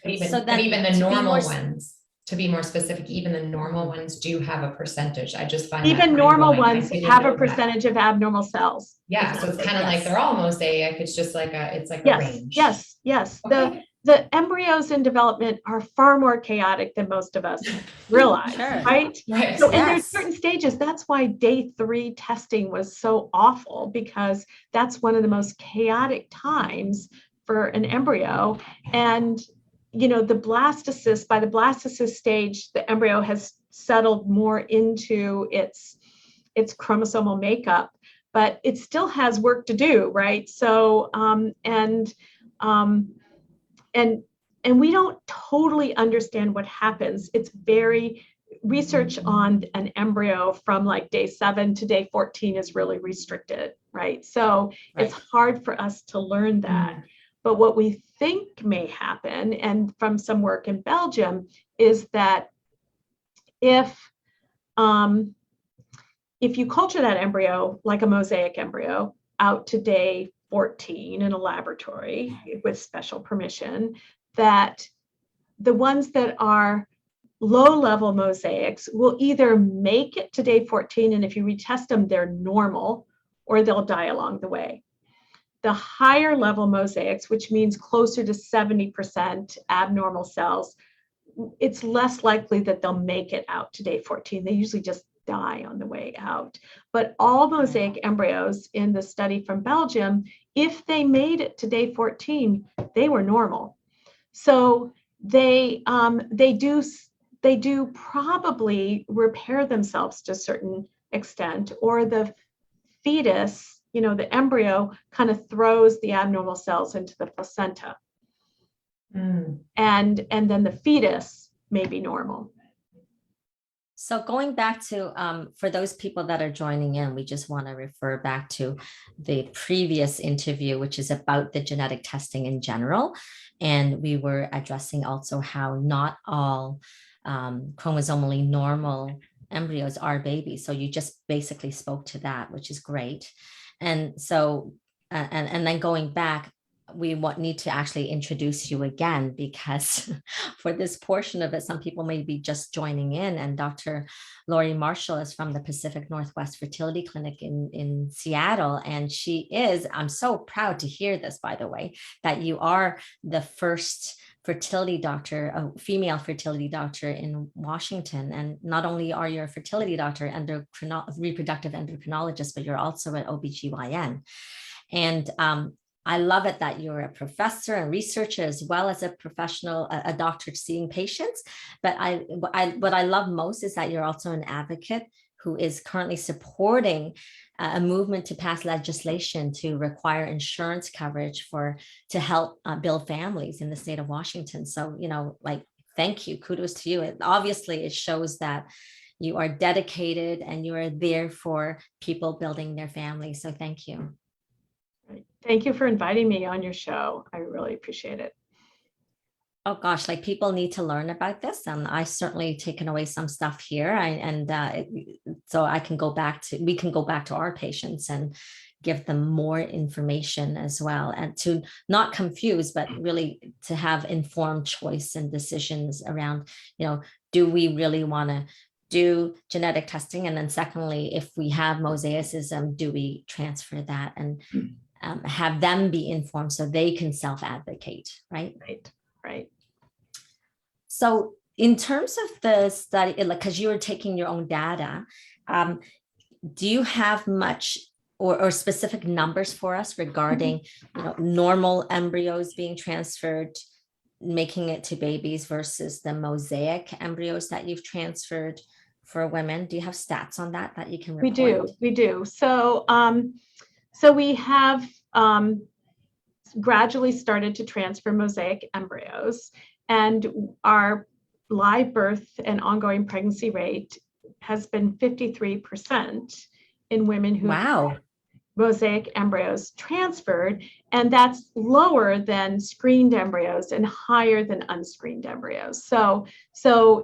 Even the normal ones, to be more specific, even the normal ones do have a percentage. I just find even normal ones have a percentage of abnormal cells. Yeah, so it's kind of like they're all mosaic. It's just like a range. Yes. Okay. The embryos in development are far more chaotic than most of us realize, Sure. right? Right. So, and there's certain stages. That's why day 3 testing was so awful, because that's one of the most chaotic times for an embryo. And by the blastocyst stage, the embryo has settled more into its chromosomal makeup, but it still has work to do, right? So, and we don't totally understand what happens. It's research on an embryo from like day 7 to day 14 is really restricted, right? So it's hard for us to learn that. But what we think may happen, and from some work in Belgium, is that if you culture that embryo like a mosaic embryo out to day 14 in a laboratory with special permission, that the ones that are low-level mosaics will either make it to day 14, and if you retest them, they're normal, or they'll die along the way. The higher level mosaics, which means closer to 70% abnormal cells, it's less likely that they'll make it out to day 14. They usually just die on the way out. But all mosaic embryos in the study from Belgium, if they made it to day 14, they were normal. So they do probably repair themselves to a certain extent, or the fetus, the embryo kind of throws the abnormal cells into the placenta. And then the fetus may be normal. So going back to, for those people that are joining in, we just want to refer back to the previous interview, which is about the genetic testing in general. And we were addressing also how not all chromosomally normal embryos are babies. So you just basically spoke to that, which is great. And so, and then going back, we need to actually introduce you again, because for this portion of it, some people may be just joining in. And Dr. Laurie Marshall is from the Pacific Northwest Fertility Clinic in Seattle. And I'm so proud to hear this, by the way, that you are the first fertility doctor, a female fertility doctor in Washington. And not only are you a fertility doctor, reproductive endocrinologist, but you're also an OBGYN. And I love it that you're a professor and researcher, as well as a professional, a doctor seeing patients. But what I love most is that you're also an advocate who is currently supporting a movement to pass legislation to require insurance coverage to help build families in the state of Washington. So, thank you, kudos to you. Obviously, it shows that you are dedicated and you are there for people building their families. So thank you. Thank you for inviting me on your show. I really appreciate it. Oh gosh, people need to learn about this, and I certainly taken away some stuff here. So we can go back to our patients and give them more information as well, and to not confuse, but really to have informed choice and decisions around, do we really want to do genetic testing? And then secondly, if we have mosaicism, do we transfer that and have them be informed so they can self-advocate, right? Right. So in terms of the study, because you were taking your own data, do you have much or specific numbers for us regarding normal embryos being transferred, making it to babies, versus the mosaic embryos that you've transferred for women? Do you have stats on that you can report? We do. So we have gradually started to transfer mosaic embryos, and our live birth and ongoing pregnancy rate has been 53% in women who have mosaic embryos transferred, and that's lower than screened embryos and higher than unscreened embryos. So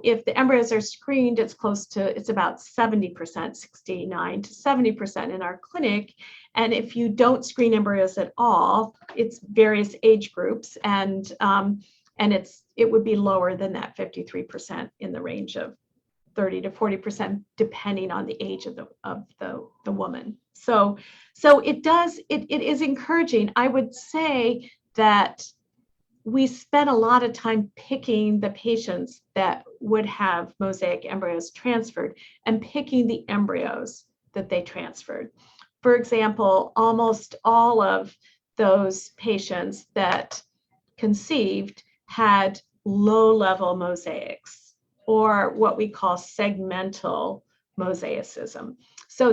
if the embryos are screened, it's about 70%, 69 to 70% in our clinic. And if you don't screen embryos at all, it's various age groups, and it would be lower than that 53%, in the range of 30 to 40%, depending on the age of the woman. So it is encouraging. I would say that we spent a lot of time picking the patients that would have mosaic embryos transferred and picking the embryos that they transferred. For example, almost all of those patients that conceived had low-level mosaics, or what we call segmental mosaicism. So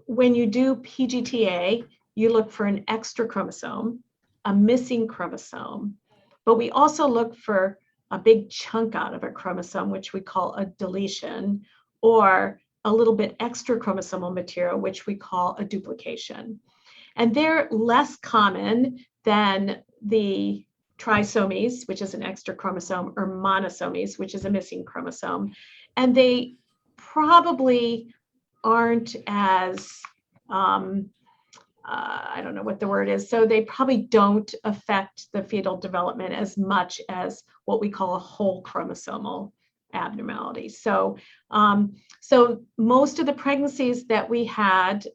when you do PGTA, you look for an extra chromosome, a missing chromosome, but we also look for a big chunk out of a chromosome, which we call a deletion, or a little bit extra chromosomal material, which we call a duplication. And they're less common than the trisomies, which is an extra chromosome, or monosomies, which is a missing chromosome. And they probably aren't as, I don't know what the word is. So they probably don't affect the fetal development as much as what we call a whole chromosomal abnormality. So most of the pregnancies that we had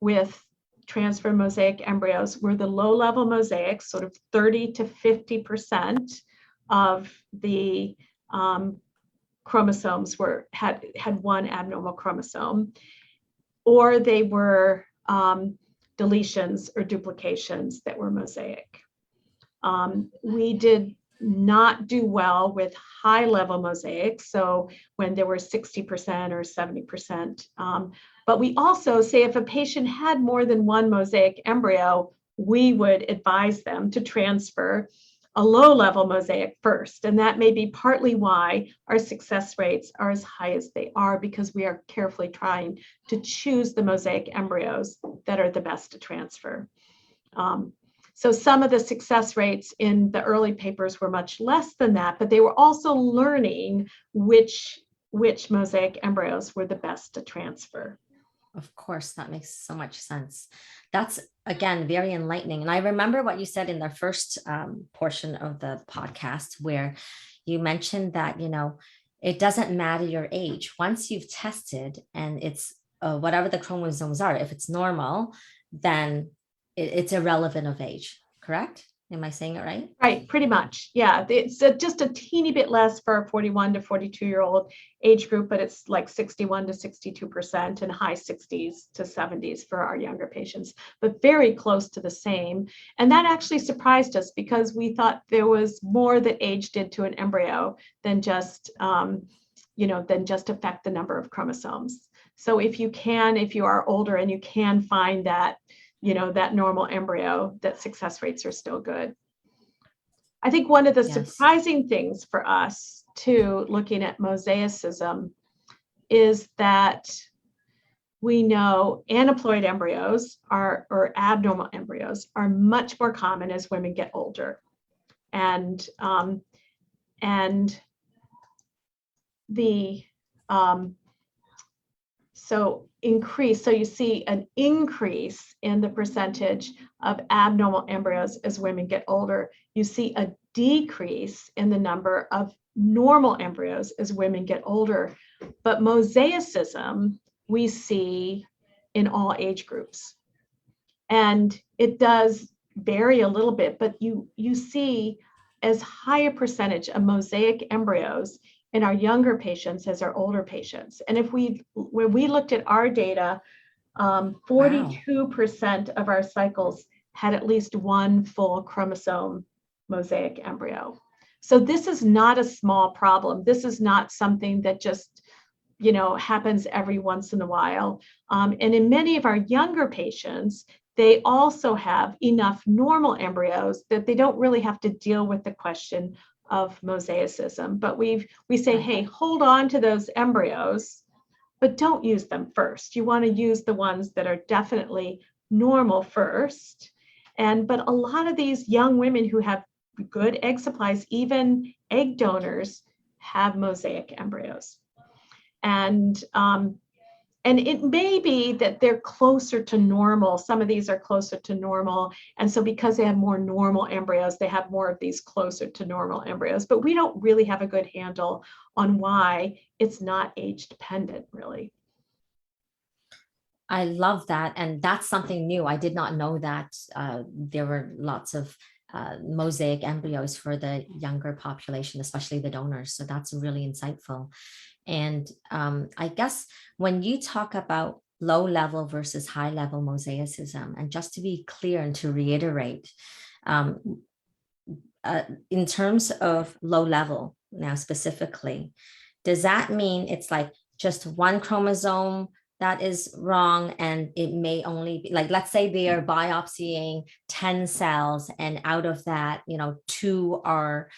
with transfer mosaic embryos were the low-level mosaics, sort of 30 to 50% of the chromosomes had one abnormal chromosome, or they were deletions or duplications that were mosaic. We did not do well with high-level mosaics, so when there were 60% or 70%. But we also say if a patient had more than one mosaic embryo, we would advise them to transfer a low-level mosaic first. And that may be partly why our success rates are as high as they are, because we are carefully trying to choose the mosaic embryos that are the best to transfer. So some of the success rates in the early papers were much less than that, but they were also learning which mosaic embryos were the best to transfer. Of course, that makes so much sense. That's, again, very enlightening. And I remember what you said in the first portion of the podcast, where you mentioned that, it doesn't matter your age. Once you've tested and it's whatever the chromosomes are, if it's normal, then it's irrelevant of age, correct? Am I saying it right? Right, pretty much. Yeah, it's just a teeny bit less for a 41 to 42-year-old age group, but it's like 61 to 62% and high 60s to 70s for our younger patients, but very close to the same. And that actually surprised us because we thought there was more that age did to an embryo than just, affect the number of chromosomes. So if you are older and you can find that, that normal embryo, that success rates are still good. I think one of the surprising things for us too, looking at mosaicism, is that we know aneuploid embryos or abnormal embryos are much more common as women get older. And so you see an increase in the percentage of abnormal embryos as women get older. You see a decrease in the number of normal embryos as women get older. But mosaicism we see in all age groups. And it does vary a little bit, but you see as high a percentage of mosaic embryos in our younger patients as our older patients. And when we looked at our data, 42% of our cycles had at least one full chromosome mosaic embryo. So this is not a small problem. This is not something that just, happens every once in a while. And in many of our younger patients, they also have enough normal embryos that they don't really have to deal with the question of mosaicism. But we say, hey, hold on to those embryos, but don't use them first. You want to use the ones that are definitely normal first. But a lot of these young women who have good egg supplies, even egg donors, have mosaic embryos. And it may be that they're closer to normal. Some of these are closer to normal. And so because they have more normal embryos, they have more of these closer to normal embryos. But we don't really have a good handle on why it's not age dependent, really. I love that. And that's something new. I did not know that there were lots of mosaic embryos for the younger population, especially the donors. So that's really insightful. And I guess when you talk about low level versus high level mosaicism, and just to be clear and to reiterate, in terms of low level now specifically, does that mean it's like just one chromosome that is wrong, and it may only be like, let's say they are biopsying 10 cells and out of that, 2 are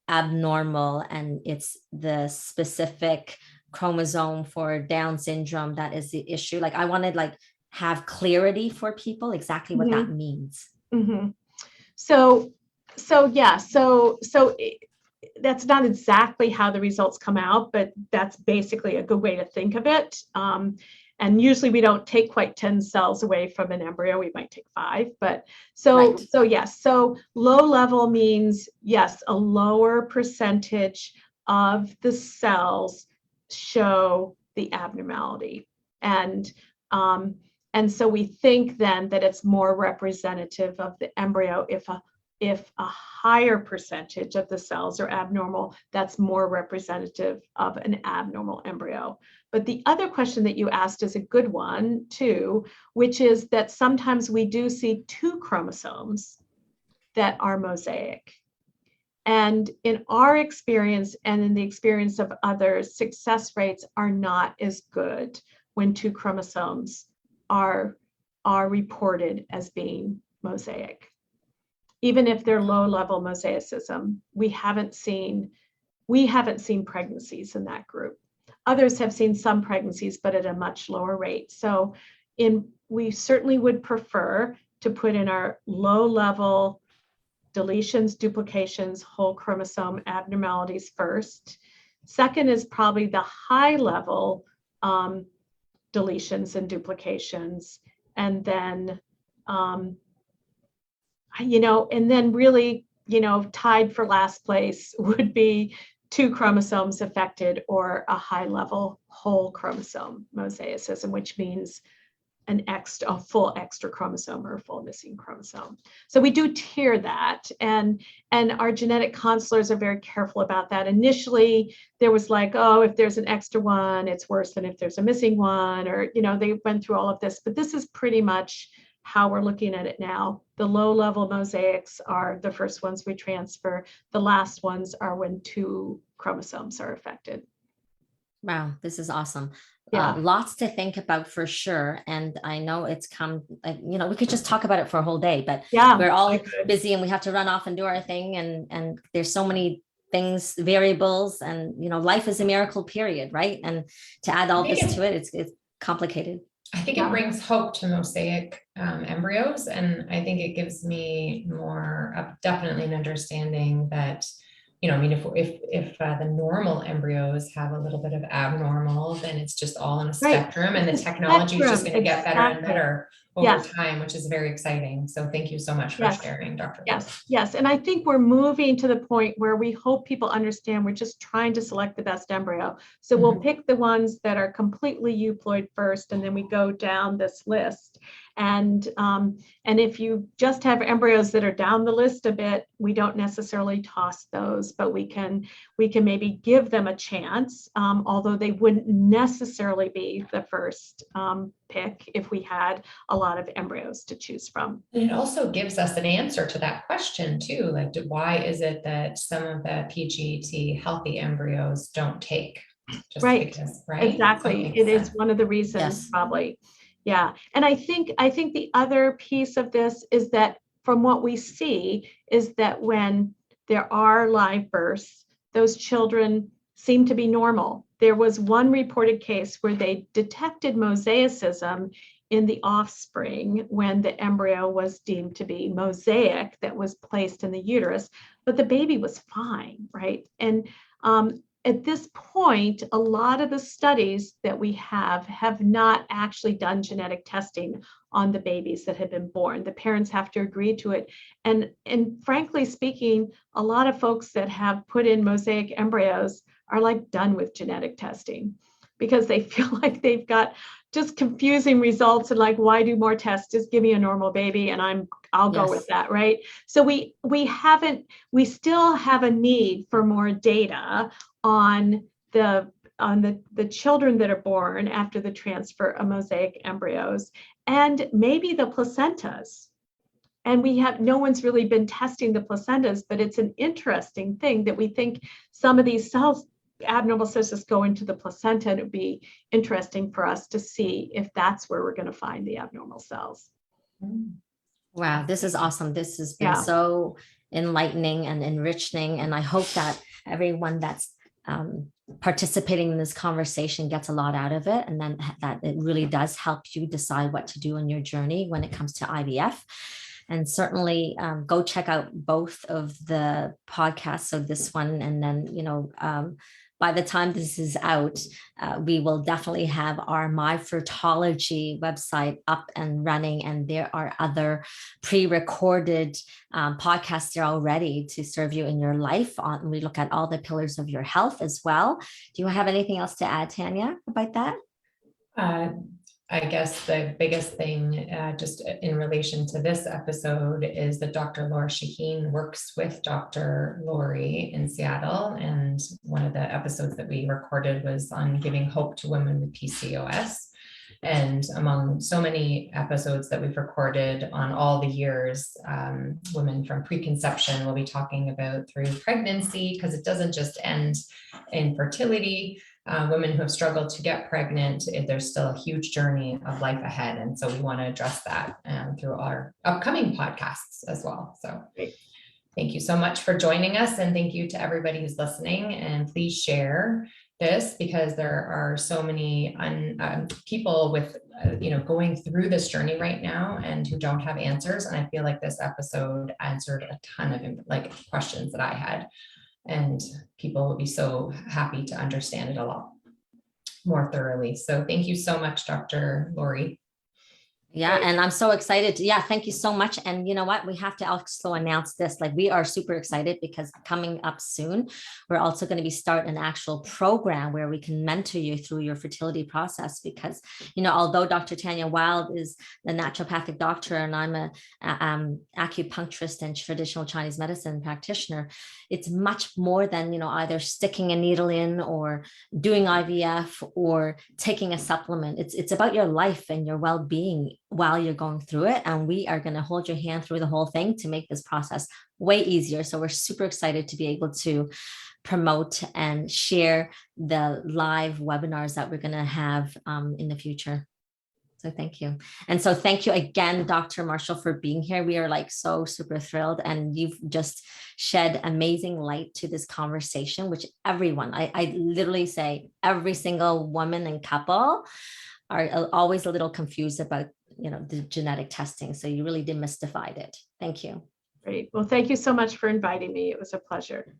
abnormal and it's the specific chromosome for Down syndrome that is the issue? Like, I want to have clarity for people exactly what that means. Mm-hmm. That's not exactly how the results come out, but that's basically a good way to think of it. And usually we don't take quite 10 cells away from an embryo. We might take 5, but so low level means, yes, a lower percentage of the cells show the abnormality. And so we think then that it's more representative of the embryo. If a higher percentage of the cells are abnormal, that's more representative of an abnormal embryo. But the other question that you asked is a good one too, which is that sometimes we do see 2 chromosomes that are mosaic. And in our experience and in the experience of others, success rates are not as good when 2 chromosomes are reported as being mosaic. Even if they're low level mosaicism, we haven't seen pregnancies in that group. Others have seen some pregnancies, but at a much lower rate. So we certainly would prefer to put in our low level deletions, duplications, whole chromosome abnormalities first. Second is probably the high level deletions and duplications. And then, and then really, tied for last place would be 2 chromosomes affected or a high level whole chromosome mosaicism, which means a full extra chromosome or a full missing chromosome. So we do tier that, and our genetic counselors are very careful about that. Initially, there was like, oh, if there's an extra one, it's worse than if there's a missing one, or they went through all of this. But this is pretty much how we're looking at it now. The low-level mosaics are the first ones we transfer. The last ones are when 2 chromosomes are affected. Wow, this is awesome. Yeah. Lots to think about for sure. And I know it's come, we could just talk about it for a whole day, but yeah, we're all busy and we have to run off and do our thing. And there's so many things, variables, and, life is a miracle, period, right? And to add all this to it, it's complicated. I think it brings hope to mosaic embryos. And I think it gives me more, definitely an understanding that, if the normal embryos have a little bit of abnormal, then it's just all in a spectrum, and the technology is just going to get better and better over time, which is very exciting. So thank you so much for sharing, Dr. Yes. And I think we're moving to the point where we hope people understand we're just trying to select the best embryo. So we'll pick the ones that are completely euploid first, and then we go down this list. And if you just have embryos that are down the list a bit, we don't necessarily toss those, but we can maybe give them a chance, although they wouldn't necessarily be the first pick if we had a lot of embryos to choose from. And it also gives us an answer to that question too, like why is it that some of the PGT healthy embryos don't take? Just because, right? Exactly. It is one of the reasons, probably. Yeah. And I think the other piece of this is that from what we see is that when there are live births, those children seem to be normal. There was one reported case where they detected mosaicism in the offspring when the embryo was deemed to be mosaic that was placed in the uterus, but the baby was fine, right? And at this point, a lot of the studies that we have not actually done genetic testing on the babies that have been born. The parents have to agree to it. And frankly speaking, a lot of folks that have put in mosaic embryos are like done with genetic testing because they feel like they've got just confusing results and like, why do more tests? Just give me a normal baby and I'll go with that, right? So we still have a need for more data on the children that are born after the transfer of mosaic embryos and maybe the placentas. And no one's really been testing the placentas, but it's an interesting thing that we think some of these cells, abnormal cells, just go into the placenta, and it would be interesting for us to see if that's where we're going to find the abnormal cells. Wow, this is awesome. This has been so enlightening and enriching, and I hope that everyone that's participating in this conversation gets a lot out of it, and then that it really does help you decide what to do in your journey when it comes to IVF. And certainly go check out both of the podcasts, so this one, and then by the time this is out, we will definitely have our My Fertology website up and running, and there are other pre-recorded podcasts there already to serve you in your life. We look at all the pillars of your health as well. Do you have anything else to add, Tanya, about that? I guess the biggest thing just in relation to this episode is that Dr. Laura Shaheen works with Dr. Laurie in Seattle. And one of the episodes that we recorded was on giving hope to women with PCOS. And among so many episodes that we've recorded on all the years, women from preconception, we'll be talking about through pregnancy, because it doesn't just end in fertility. Women who have struggled to get pregnant, there's still a huge journey of life ahead. And so we want to address that through our upcoming podcasts as well. So thank you so much for joining us. And thank you to everybody who's listening. And please share this, because there are so many people with, going through this journey right now and who don't have answers. And I feel like this episode answered a ton of questions that I had. And people will be so happy to understand it a lot. more thoroughly. So thank you so much, Dr. Laurie. Yeah, and I'm so excited. Yeah, thank you so much. And you know what? We have to also announce this. Like, we are super excited because coming up soon, we're also going to be starting an actual program where we can mentor you through your fertility process. Because, you know, although Dr. Tanya Wild is the naturopathic doctor and I'm a acupuncturist and traditional Chinese medicine practitioner, it's much more than, you know, either sticking a needle in or doing IVF or taking a supplement. It's about your life and your well-being while you're going through it. And we are going to hold your hand through the whole thing to make this process way easier. So we're super excited to be able to promote and share the live webinars that we're going to have in the future. So thank you. And so thank you again, Dr. Marshall, for being here. We are like so super thrilled, and you've just shed amazing light to this conversation, which everyone, I literally say every single woman and couple are always a little confused about, you know, the genetic testing. So you really demystified it. Thank you. Great. Well, thank you so much for inviting me. It was a pleasure.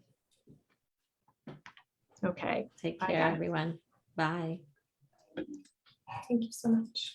Okay. Take Bye, care, guys. everyone. Bye. Thank you so much.